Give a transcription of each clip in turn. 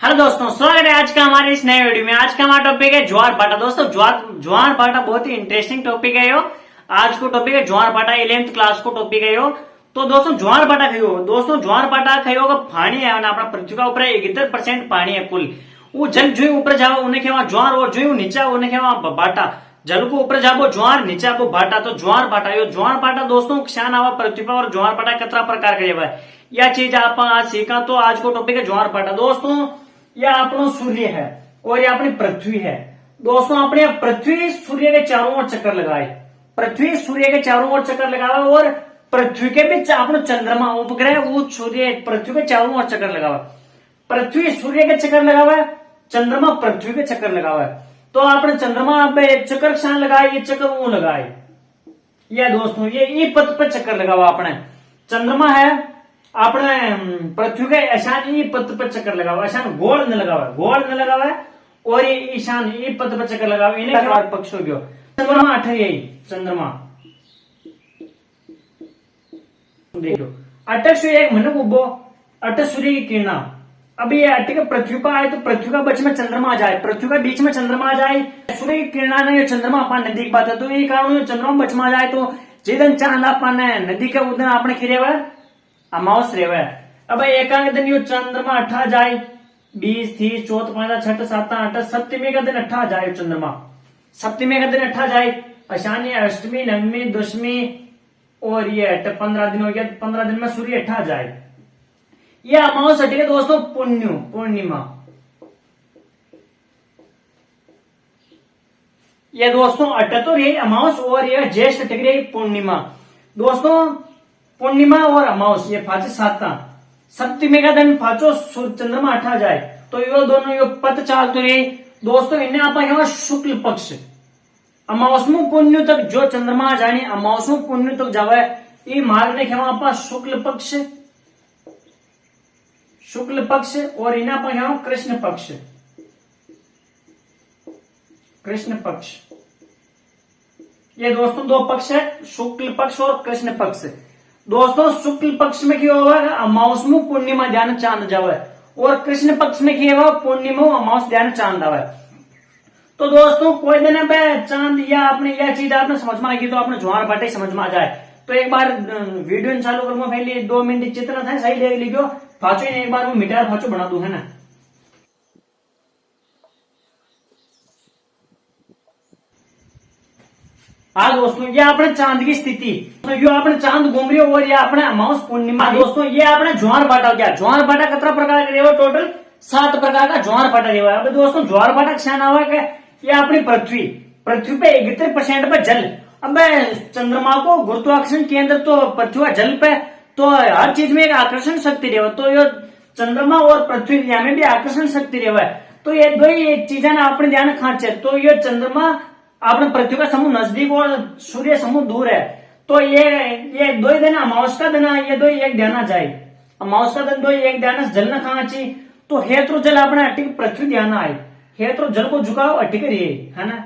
Hello दोस्तों, स्वागत है आज का हमारे इस नए वीडियो में। आज का हमारा टॉपिक है ज्वार भाटा। दोस्तों ज्वार भाटा बहुत ही इंटरेस्टिंग टॉपिक है यो। आज को टॉपिक है ज्वार भाटा, 11th क्लास को टॉपिक है यो। तो दोस्तों ज्वार भाटा खाइयो। दोस्तों ज्वार भाटा खाइयो का पानी है ना, अपना पृथ्वी का ऊपर 71% पानी है कुल। वो जल जो ऊपर जाओ उन्हें खेवा ज्वार, और जो नीचे उन्हें खेवा भाटा। जल को ऊपर जाबो ज्वार, नीचे आपको भाटा, तो ज्वार भाटा। यो ज्वार भाटा दोस्तों क्षान आवा पृथ्वी पर, और ज्वार भाटा कितना प्रकार का है यह चीज आप आज सीखा। तो आज को टॉपिक है ज्वार भाटा। दोस्तों यह अपना सूर्य है और यह अपनी पृथ्वी है। दोस्तों अपने पृथ्वी सूर्य के चारों ओर चक्कर लगाए, पृथ्वी सूर्य के चारों ओर चक्कर लगावे, और पृथ्वी के भी अपना चंद्रमा उपग्रह वो सूर्य पृथ्वी के चारों ओर चक्कर लगावे। पृथ्वी सूर्य के चक्कर लगावे, चंद्रमा पृथ्वी के चक्कर लगावे। तो आपने चंद्रमा पे चक्कर क्षण लगाए, ये चक्कर वो लगाए। यह दोस्तों ये पथ पर चक्कर लगावा। अपने चंद्रमा है अपने पृथ्वी के ईशान ये पथ पर चक्कर लगावा, ईशान गोल न लगावा, और ये ईशान ये पथ पर चक्कर लगावा। इन्हें पक्ष हो गयो चंद्रमा। अठ यही चंद्रमा देख लो। अटक सूर्य एक मनक उबो, अट सूर्य की किरणा। अब ये अटक पृथ्वी पर आए तो पृथ्वी का बीच में चंद्रमा आ जाए, पृथ्वी का बीच में चंद्रमा आ जाए। सूर्य की किरणा ने चंद्रमा अपन नदी बात है, तो ये कारण चंद्रमा बच में आ जाए तो जिदन चांद अपन नदी के उदन अपने खिरे अमावस रेवे। अब एकांक दिन यो चंद्रमा अठा जाए, 20 30 4 5 6 7 8 सप्तमी का दिन अठा जाए चंद्रमा, सप्तमी का दिन अठा जाए। अशानी अष्टमी नवमी दशमी और ये 15 दिन हो गया। 15 दिन में सूर्य अठा जाए। ये अमावस हटेगा दोस्तों पूर्णिमा। ये दोस्तों अट तो रही अमावस, और ये ज्येष्ठ हटेगी रही पूर्णिमा। दोस्तों पूर्णिमा और अमावस ये फाचे साता। सप्तमी का दिन फाचो चंद्रमा अठा जाए, तो यो दोनों यो पथ चाल तो रही दोस्तों। इन्हें आप शुक्ल पक्ष अमावसमु पुण्य तक जो चंद्रमा जाने अमावसमु पुण्य तक जावे, ये मार्ग ने खेवा आप शुक्ल पक्ष, और इन्हें आप कृष्ण पक्ष। ये दोस्तों दो पक्ष है, शुक्ल पक्ष और कृष्ण पक्ष। दोस्तों शुक्ल पक्ष में क्या होगा अमावसमु पूर्णिमा ध्यान चांद जावे, और कृष्ण पक्ष में क्या होगा पूर्णिमा अमावस ध्यान चांद आवे। तो दोस्तों कोई दिन पे चांद या आपने यह चीज आपने समझ में आएगी तो आपने ज्वार भाटे समझ में आ जाए। तो एक बार वीडियो चालू करूंगा, पहले 2 मिनट चित्र था सही ले लिखो फाचो, एक बार वो मिटा फाचो बना दू है ना। हाँ दोस्तों ये अपने चांद की स्थिति, तो ये अपने चांद घूम रही हो, और ये अपने अमावस पूर्णिमा। दोस्तों ये अपने ज्वार भाटा क्या, ज्वार भाटा कितना प्रकार का रेवा, टोटल 7 प्रकार का ज्वार भाटा रेवा। अब दोस्तों ज्वार भाटा क्षण हुआ क्या, ये अपनी पृथ्वी पे 71% पे जल। अब चंद्रमा को गुरुत्वाकर्षण केंद्र तो पृथ्वी जल पे, तो हर चीज में एक आकर्षण शक्ति रेवा। तो ये चंद्रमा और पृथ्वी में भी आकर्षण शक्ति रेवा। तो ये दो ही चीजें ना अपने ध्यान खांचे। तो ये चंद्रमा अपने पृथ्वी का समूह नजदीक और सूर्य समूह दूर है। तो ये दो ही दिन अमावस का दिन ये दो ही एक ध्यान जाए, अमावस का दिन दो ही एक ध्यान जल न खांची। तो हेतु जल अपने अटिक पृथ्वी ध्यान आए, हेतु जल को झुकाओ अटिक रही है ना,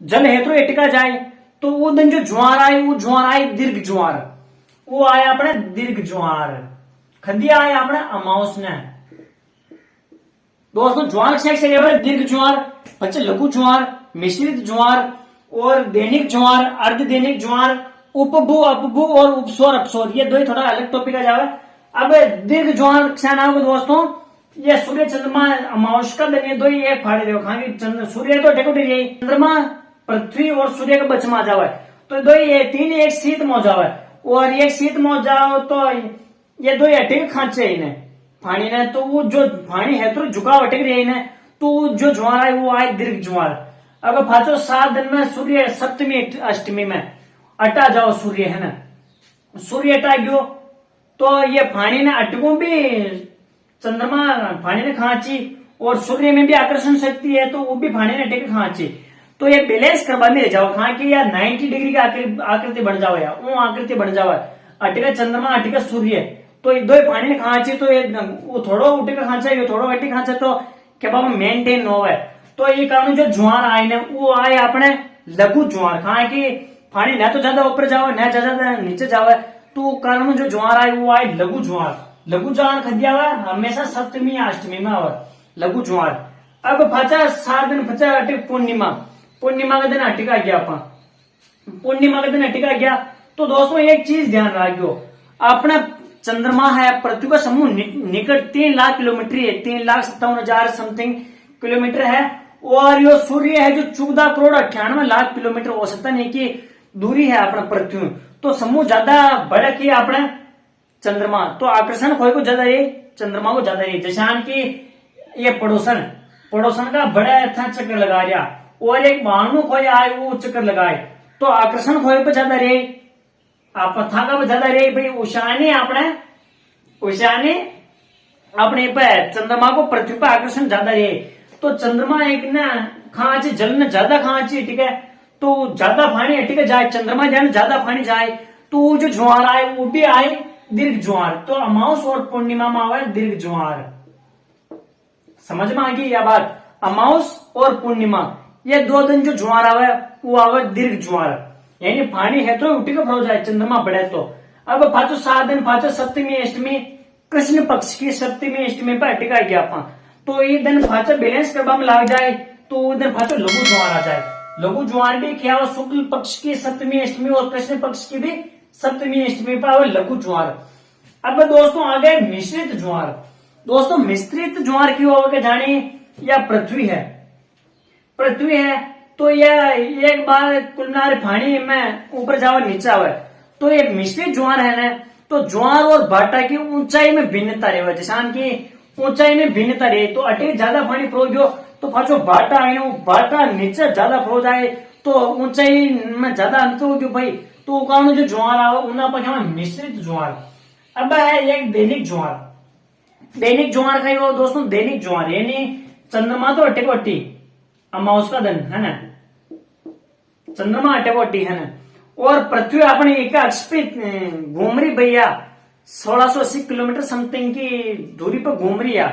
जल हेतु अटिका जाए। तो वो दिन जो ज्वार आई वो ज्वार आई दीर्घ ज्वार, वो आया अपने दीर्घ ज्वार। खदिया आया अपने अमावस ने। दोस्तों ज्वार से दीर्घ ज्वार, बच्चे लघु ज्वार, मिश्रित ज्वार और दैनिक ज्वार, अर्ध दैनिक ज्वार, उपभू अपभू और उपस्वर अपस्वर। ये दो ही थोड़ा अलग टॉपिक आ जावे। अब दीर्घ ज्वार क्षण दोस्तों ये सूर्य चंद्रमा अमावस का दिन, ये दो ही एक फाड़े रहे खाएंगे। सूर्य तो टेकुटी रही, चंद्रमा पृथ्वी और सूर्य का बच में आ जावे। तो दो ही 3 एक शीत में जावे, और एक शीत में जाओ तो ये दो ही अटिक खांचे इन्हें फाणी ने। तो वो जो फाणी है तो झुकाव अटिक रही इन्हें, तो जो ज्वार आए वो आए दीर्घ ज्वार। अब फाचो 7 दिन में सूर्य सप्तमी अष्टमी में अटा जाओ सूर्य है ना, सूर्य अटा गयो। तो ये फाणी ने अटको भी चंद्रमा फाणी ने खांची, और सूर्य में भी आकर्षण शक्ति है तो वो भी फाणी ने टेक खांची। तो ये बैलेंस करवा में जाओ खा कि यार 90 डिग्री की आकृति बन जाओ, या वो आकृति बन जाओ। अटिका चंद्रमा अटिका सूर्य, तो दो फाणी ने खांची। तो ये वो थोड़ो उटिका खांचा, ये थोड़ो अटी खांचा, तो क्या बाबा मेंटेन हो है। तो ये कारण जो ज्वार आए ने वो आए अपने लघु ज्वार खा कि फाणी न तो ज्यादा ऊपर जाओ न ज्यादा नीचे जावे। तो कारण जो ज्वार आए वो आए लघु ज्वार। लघु ज्वार खदिया हुआ हमेशा सप्तमी या अष्टमी में आवे। लघु ज्वार। अब फाचा 7 दिन फचा अटे पूर्णिमा, पूर्णिमा का दिन अटिका गया अपा, पूर्णिमा का दिन अटिका गया। तो दोस्तों एक चीज ध्यान रखियो, अपना चंद्रमा है पृथ्वी का समूह निकट 3 लाख किलोमीटर है, 3,57,000 समथिंग किलोमीटर है। और यो सूर्य है जो 14,98,00,000 किलोमीटर औसतन है की दूरी है अपना पृथ्वी। तो समूह ज्यादा बड़ा की अपना चंद्रमा, तो आकर्षण खोई को ज्यादा ये चंद्रमा को ज्यादा ये, जैसे की ये पड़ोसन का बड़ा अच्छा चक्कर लगा रहा और एक भानु खोए आए वो चक्कर लगाए, तो आकर्षण खोए पे ज्यादा रे, आप था का ज्यादा रे भाई उषाने अपने पे चंद्रमा को पृथ्वी पे आकर्षण ज्यादा रे। तो चंद्रमा एक ना खांची जल में ज्यादा खांची, ठीक है, तो ज्यादा पानी ठीक है जाए, चंद्रमा जाने ज्यादा पानी जाए तो जो ज्वार आए वो भी आए दीर्घ ज्वार। तो अमावस और पूर्णिमा में आवे दीर्घ ज्वार। समझ में आ गई यह बात, अमावस और पूर्णिमा ये 2 दिन जो ज्वार आवे वो आवे दीर्घ ज्वार, यानी पानी है तो उठी को जाए चंद्रमा बढ़े तो। अब पाचो 7 दिन पाचो सप्तमी अष्टमी कृष्ण पक्ष की सप्तमी अष्टमी पर टिका गया अपा, तो ये दिन पाचो बैलेंस करवा में लग जाए तो इधर पाचो लघु ज्वार आ जाए। लघु ज्वार भी क्या हो, शुक्ल पक्ष की सप्तमी अष्टमी और कृष्ण पक्ष की भी सप्तमी अष्टमी पर लघु ज्वार। अब दोस्तों आ गए मिश्रित ज्वार। दोस्तों मिश्रित ज्वार की होगा जाने या पृथ्वी है तो यह एक बार कुलनार पानी में ऊपर जावा नीचे आवे, तो ये मिश्रित ज्वार है ना, तो ज्वार और भाटा की ऊंचाई में भिन्नता रहे, जैसे की ऊंचाई में भिन्नता रहे, तो अटे ज्यादा पानी फ्लो गयो तो पाछो भाटा आयो, भाटा नीचे ज्यादा फ्लो जाए तो ऊंचाई में ज्यादा अंतर हो गयो भाई, तो कारण जो ज्वार आवे उन्हें पर मिश्रित ज्वार। अब है एक दैनिक ज्वार। दैनिक ज्वार का हो दोस्तों, दैनिक ज्वार यानी चंद्रमा तो अटे को अट्टी, अमावस का दिन है ना, चंद्रमा अटे को अट्टी है ना, और पृथ्वी अपने एक अक्ष पे घूम रही भैया 1680 किलोमीटर समथिंग की दूरी पर घूम रही है।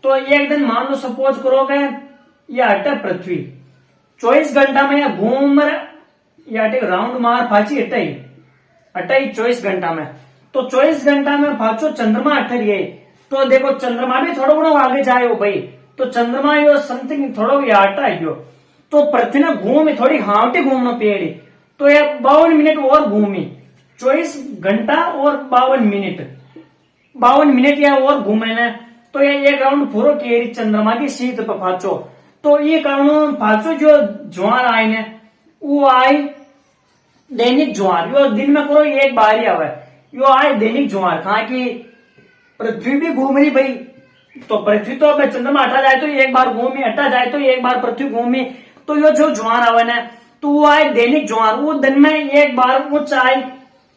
तो एक दिन मान लो सपोज करोगे या अटे पृथ्वी 24 घंटा में या घूम या अटे राउंड मार फाची अटाई 24 घंटा में, तो 24 घंटा में फाचो चंद्रमा अट रही है, तो देखो चंद्रमा भी थोड़ा बड़ा आगे जाए हो भाई, तो चंद्रमा यो समथिंग थोड़ा आटा है, तो पृथ्वी ने घूमी थोड़ी हावटी घूमना पेड़ी, तो ये 52 मिनट और घूमी, 24 घंटा और 52 मिनट या और घूमे न, तो ये एक राउंड पूरा केरी चंद्रमा की शीत पर फाचो। तो ये कारण फाचो जो ज्वार आए न वो आए दैनिक ज्वार, यो दिन में करो एक बार ही आवे, यो आए दैनिक ज्वार। कहा कि पृथ्वी भी घूम रही भाई, तो पृथ्वी तो अब चंद्रमा हटा जाए तो एक बार घूमी, हटा जाए तो एक बार पृथ्वी घूमी, तो यो जो ज्वार आवे ना तो वो आए दैनिक ज्वार। वो दिन में एक बार उच्च आए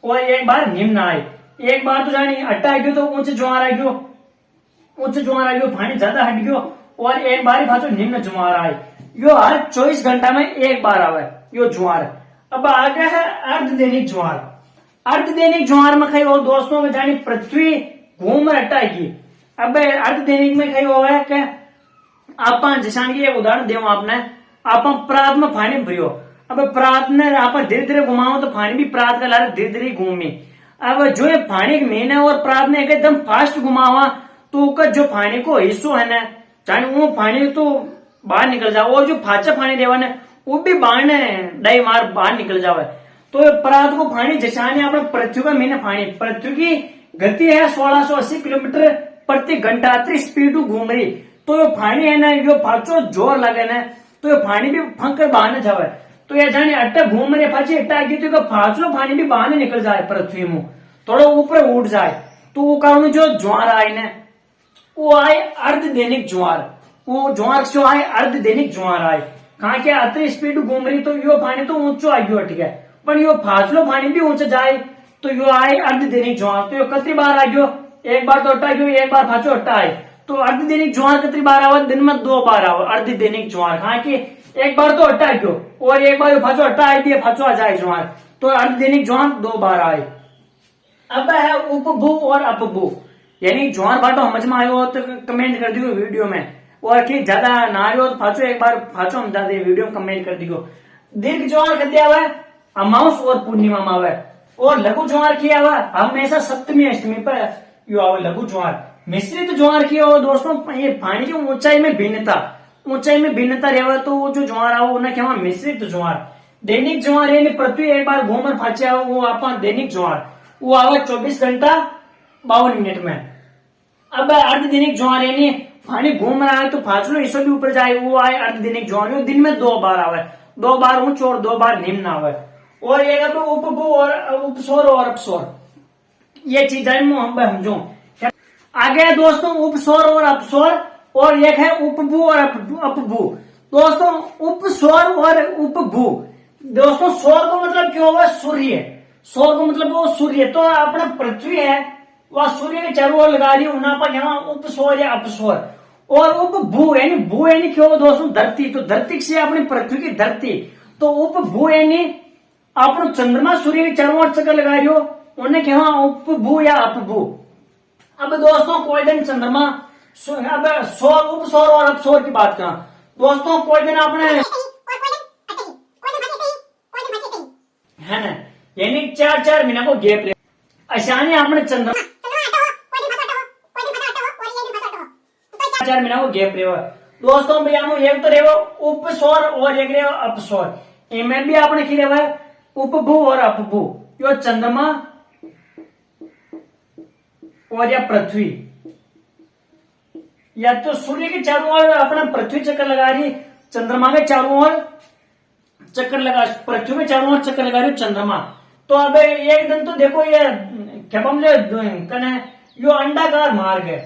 और एक बार निम्न आए, एक बार तो जानी हटा गयो तो उच्च ज्वार आ गयो, पानी ज्यादा हट गयो, और एक बार भाचो निम्न ज्वार आए। यो हर 24 घंटा में एक बार आवे यो ज्वार। अब आगे है अर्धदैनिक ज्वार। अर्धदैनिक ज्वार में कही और दोस्तों में जानी पृथ्वी घूम हटाएगी। अब अर्धदैनिक में कही हुआ है कि आप जैसा एक उदाहरण देव आपने, आप प्रात में पानी भरियो, अब प्रात ने आप धीरे धीरे घुमाओ तो पानी भी प्रात का लारे धीरे धीरे घूमी। अब जो ये पानी मेन है और प्रात ने एकदम फास्ट घुमावा तो जो पानी को हिस्सो है ना चाहे वो पानी तो बाहर निकल जाओ, और जो फाचा पानी देवा ना वो भी डाई मार बाहर निकल जावे। तो प्रात को पानी जैसाने अपने पृथ्वी का मेन पानी, पृथ्वी की गति है 1680 किलोमीटर प्रति घंटा स्पीड घूम रही, तो ये पानी है ना यो फाचो जोर लगे ना तो ये पानी भी फंकर बाहर जावे। तो ये जाने अट्टा घूम रहे फाची अट्टा की तो फाचलो पानी भी बाहर निकल जाए पृथ्वी में, थोड़ा ऊपर उठ जाए, तो वो कारण जो ज्वार आए ना वो आए अर्धदैनिक ज्वार। वो ज्वार जो आए अर्धदैनिक ज्वार आए, कहा के अति स्पीड घूम रही तो यो पानी तो ऊंचो आ गयो, ठीक है, पर यो फाचलो पानी भी ऊंचा जाए तो यो आए अर्धदैनिक ज्वार। तो यो कितनी बार आ गयो, एक बार तो अट्टा गयो, एक बार फाचो अट्टा आए, तो अर्धदैनिक ज्वार कितनी बार आवा, दिन में 2 बार आवा अर्धदैनिक ज्वार। कहा कि एक बार तो अट्टा गयो और एक बार फाचो अट्टा आई दिए फाचो आ जाए ज्वार, तो अर्धदैनिक ज्वार 2 बार आए। अब है उपभू और अपभू, यानी ज्वार भाटो समझ में आयो तो कमेंट कर दियो वीडियो में, और कि ज्यादा ना आयो तो फाचो एक बार फाचो हम जाते वीडियो में कमेंट कर दियो। दीर्घ ज्वार कदे आवे, अमावस और पूर्णिमा में आवे, और लघु ज्वार की आवे हमेशा सप्तमी अष्टमी पर यो आवे लघु ज्वार। मिश्रित ज्वार की और दोस्तों ये पानी की ऊंचाई में भिन्नता रहेगा तो वो जो ज्वार है वो क्या मिश्रित ज्वार। दैनिक ज्वार यानी पृथ्वी एक बार घूमर फाचे वो आप दैनिक ज्वार वो आवा 24 घंटा 52 मिनट में। अब अर्धदैनिक ज्वार यानी पानी घूम रहा है तो फाचलो इससे भी ऊपर जाए वो आए अर्धदैनिक ज्वार, दिन में 2 बार आवे, 2 बार उच्च और 2 बार निम्न आवे। और ये उपभू और उपसौर और अपसौर ये चीज है हम समझो। आगे दोस्तों उपसौर और अपसौर और एक है उपभू और अपभू। दोस्तों उपसौर और उपभू दोस्तों सौर को मतलब क्या होगा सूर्य, सौर को मतलब वो सूर्य। तो अपना पृथ्वी है वह सूर्य के चारों ओर लगा रही है उन्हां पर यहाँ उपसौर या अपसौर। और उपभू यानी क्या होगा दोस्तों धरती, तो धरती से अपनी पृथ्वी की धरती, तो उपभू यानी अपना चंद्रमा सूर्य के चारों ओर चक्कर लगा रही हो उन्हें क्या उपभू या अपभू। अब दोस्तों कोई दिन चंद्रमा अब सौर उपसौर और अपसौर की बात करा दोस्तों कोई दिन आपने है ना यानी 4-4 महीने को गैप रहे अशानी आपने चंद्रमा 4 महीने को गैप रहे दोस्तों भैया एक तो रहे उपसौर और एक रहे अपसौर। इनमें भी आपने की रहे उपभू और अपभू यो चंद्रमा और या पृथ्वी या तो सूर्य के चारों ओर अपना पृथ्वी चक्कर लगा रही, चंद्रमा के चारों ओर चक्कर लगा, पृथ्वी के चारों ओर चक्कर लगा रही चंद्रमा। तो अब एक दिन तो देखो ये क्या कने यो अंडाकार मार्ग है,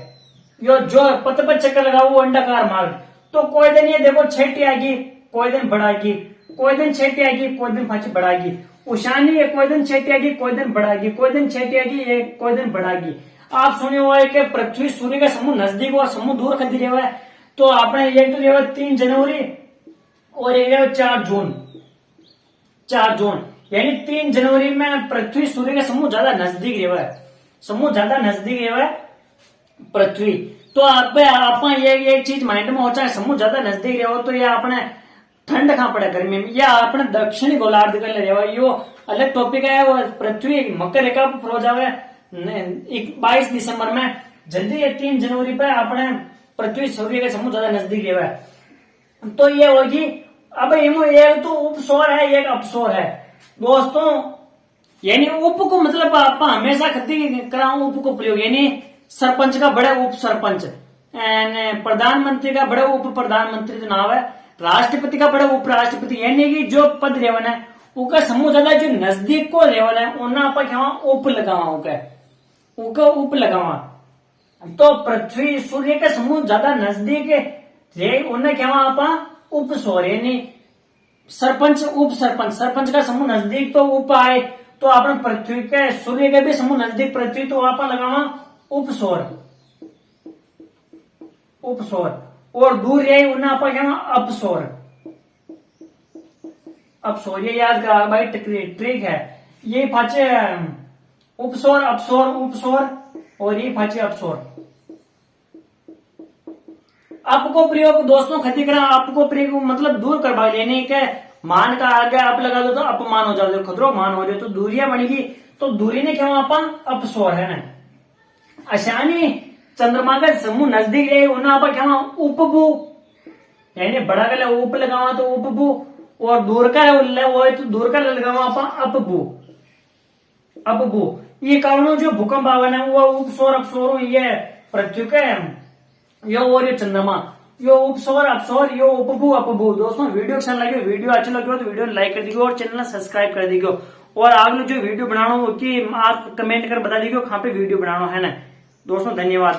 यो जो पथ पर चक्कर लगा वो अंडाकार मार्ग। तो कोई दिन ये देखो छेटी आएगी कोई दिन बढ़ाएगी, कोई दिन छेटी आएगी कोई दिन फाची बढ़ाएगी। उशानी है कोई दिन छेटी आएगी कोई दिन बढ़ाएगी, कोई दिन छेटी आएगी कोई दिन बढ़ाएगी। आप सुने हुआ है कि पृथ्वी सूर्य का समूह नजदीक और समूह दूर कर दिया हुआ है। तो आपने एक तो 3 जनवरी और एक 4 जून यानी 3 जनवरी में पृथ्वी सूर्य का समूह ज्यादा नजदीक रहा है, समूह ज्यादा नजदीक रहा है पृथ्वी। तो आप एक चीज माइंड में हो चाहे समूह ज्यादा नजदीक रहा हो तो ये आपने ठंड कहाँ पड़े गर्मी में या अपने दक्षिणी गोलार्ध कर ले रहा यो अलग टॉपिक है। वो पृथ्वी मकर रेखा पर हो जावे 22 दिसंबर में जल्दी ये 3 जनवरी पे अपने पृथ्वी सूर्य के समूह ज्यादा नजदीक रहा है। तो ये होगी अब एक तो उपसौर है एक अपसौर है दोस्तों। यानी उप को मतलब आप हमेशा खत्ती कराऊं उप को प्रयोग यानी सरपंच का बड़े उप सरपंच, प्रधानमंत्री का बड़े उप प्रधानमंत्री चुनाव है, राष्ट्रपति का बड़े उप राष्ट्रपति यानी कि जो पद रेवन है उनका समूह ज्यादा जो नजदीक को रेवन है उन्हें आप क्या उप लगावा उनका उप लगावा। तो पृथ्वी सूर्य के समूह ज्यादा नजदीक रे उन्हें क्या आप उपसौर यानी सरपंच उप सरपंच, सरपंच का समूह नजदीक तो उप आए तो आपने पृथ्वी के सूर्य के भी समूह नजदीक पृथ्वी तो आप लगावा उपसौर उपसौर और दूर रहे उन्हें आप क्या अपसौर अपसौर। ये याद करा भाई ट्रिक है ये फाचे उपसौर अपसौर उपसौर और ये फाचे अपसौर। आपको प्रयोग दोस्तों खती करा आपको प्रयोग मतलब दूर करवा लेने के मान का आगे आप लगा दो तो अपमान हो जाओ खतरो मान हो जाए तो दूरियां बनेगी। तो दूरी ने क्या अपन अपसौर है ना अशानी चंद्रमा का समूह नजदीक रहे उन्हें आप क्या उपभू यानी बड़ा गला उप लगावा तो उपभू और दूर का वो है तो दूर का लगावा आप अपभू अपभू। ये कारणों जो भूकंप आवन है वो उपसौर अपसौर ये पृथ्वी के यो और ये चंद्रमा यो उपसौर अपसौर यो उपभू अपभू। दोस्तों वीडियो अच्छा लगे वीडियो अच्छा लगे तो वीडियो लाइक कर दीजिए और चैनल सब्सक्राइब कर दीजिए और आगे जो वीडियो बनाना हो कि आप कमेंट कर बता दीजिए कहाँ पे वीडियो बनाना है ना। दोस्तों धन्यवाद।